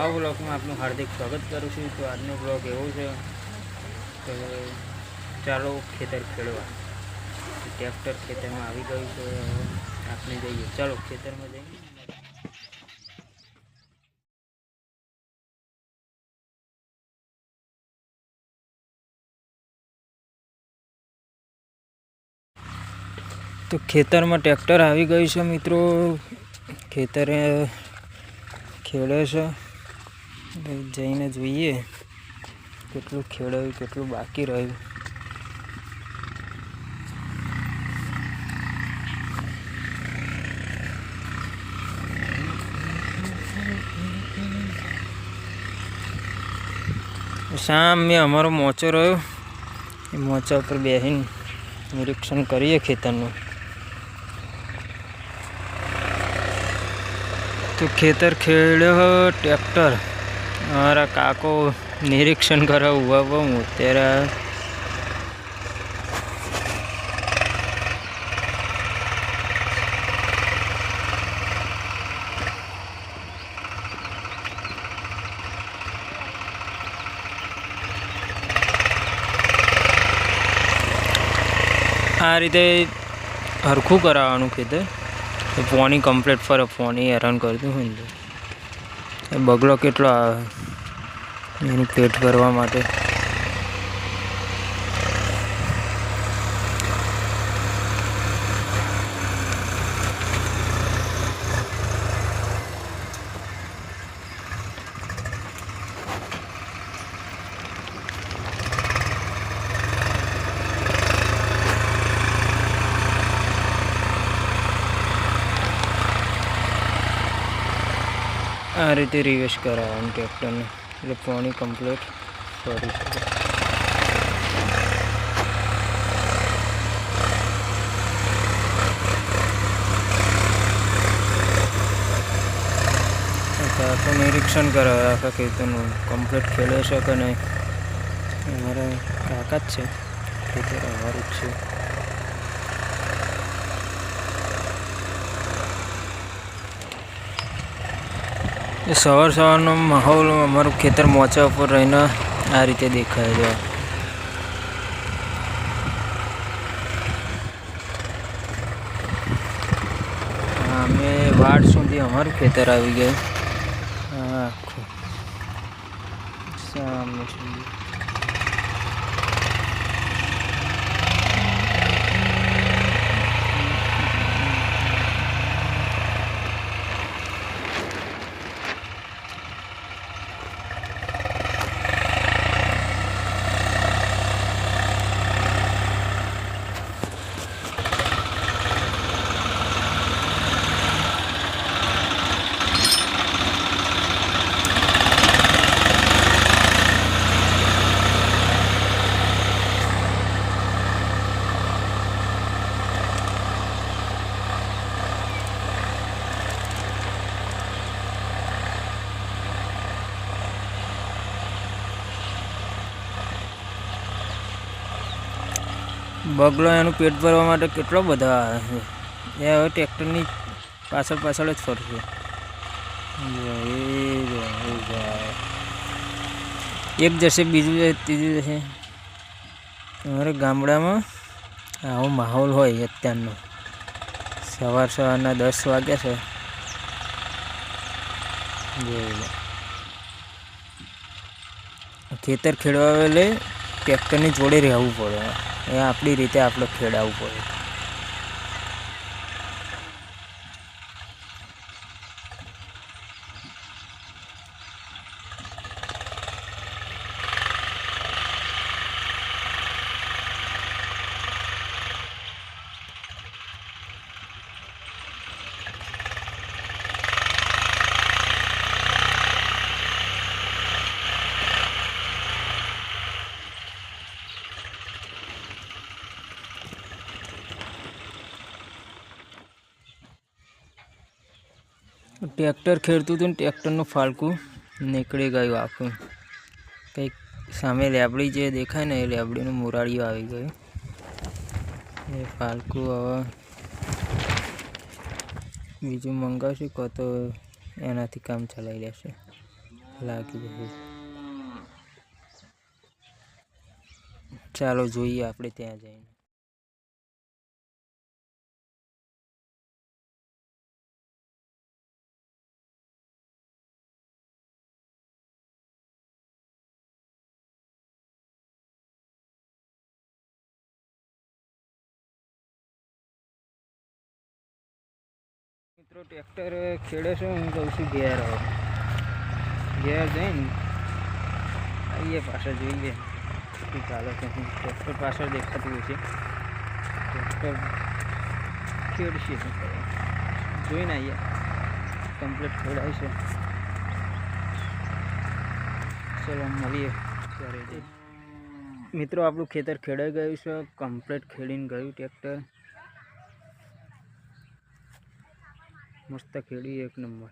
નવા બ્લોગમાં આપનું હાર્દિક સ્વાગત કરું છું। તો આજનો બ્લોગ એવો છે કે ચાલો ખેતર ખેડવા। ટ્રેક્ટર ખેતરમાં આવી ગયું છે, આપણે જઈએ, ચાલો ખેતરમાં જઈએ। તો ખેતરમાં ટ્રેક્ટર આવી ગયું છે મિત્રો, ખેતરે ખેડે છે। જઈને જોઈએ કેટલું ખેડાયું, કેટલું બાકી રહ્યું। સામે અમારો મોચો રહ્યો, એ મોચા ઉપર બેસીને નિરીક્ષણ કરીએ ખેતરનું। તો ખેતર ખેડ્યો ટ્રેક્ટર, અમારા કાકો નિરીક્ષણ કરે ઉભા હું અત્યારે આ રીતે હરખું કરાવવાનું ખેતર। પાણી કમ્પ્લીટ ફરે, પાણી હેરાન કરતું હોય ને એ બગલો કેટલો આવે એનું પેટ ભરવા માટે। આ રીતે રિવેશ કરાવવાનું ટ્રેક્ટરને, એટલે પાણી કમ્પ્લીટ ફરી શકે। આખું નિરીક્ષણ કરાવે આખા ખેતરનું કમ્પ્લીટ ખેડે છે કે નહીં। અમારા કાકા જ છે, ખેતર અમારું જ છે। એ સવારનો માહોલ અમારું ખેતર મોચા ઉપર રહીને આ રીતે દેખાય છે। અમે વાડ સુધી અમારું ખેતર આવી ગયું, આખું સામે સુધી। બગલો એનું પેટ ભરવા માટે કેટલો બધા આવે છે, એ હવે ટ્રેક્ટરની પાછળ પાછળ જ ફરશે। એક જશે, બીજું જશે, ત્રીજું જશે। અમારા ગામડામાં આવો માહોલ હોય અત્યારનો। સવારના 10 વાગ્યા છે। ખેતર ખેડવા વેલે ટ્રેક્ટરની જોડે રહેવું પડે, એ આપણી રીતે આપણે ખેડાવવું પડે। ટ્રેક્ટર ખેડતું હતું ને ટ્રેક્ટરનું ફાલકું નીકળી ગયું આખું, કંઈક સામે લેબડી જે દેખાય ને એ લેબડીનું મુરાળિયું આવી ગયું। એ ફાલકું હવે બીજું મંગાવશું, કાં તો એનાથી કામ ચલાવી લેશે। લાગી જશે. ચાલો જોઈએ આપણે ત્યાં જઈને. મિત્રો ટ્રેક્ટર ખેડે છે. હું કહું છું ઘેર આવો, ઘેર જઈને આવીએ પાછળ જોઈએ શું ચાલે છે. ટ્રેક્ટર પાછળ દેખાતું હોય છે. ટ્રેક્ટર ખેડશે જોઈને આવીએ. કમ્પ્લીટ ખેડાય છે. ચલો મળીએ ઘરે જઈ. મિત્રો આપણું ખેતર ખેડાઈ ગયું છે. કમ્પ્લીટ ખેડીને ગયું ટ્રેક્ટર. મસ્ત ખેડી એક નંબર.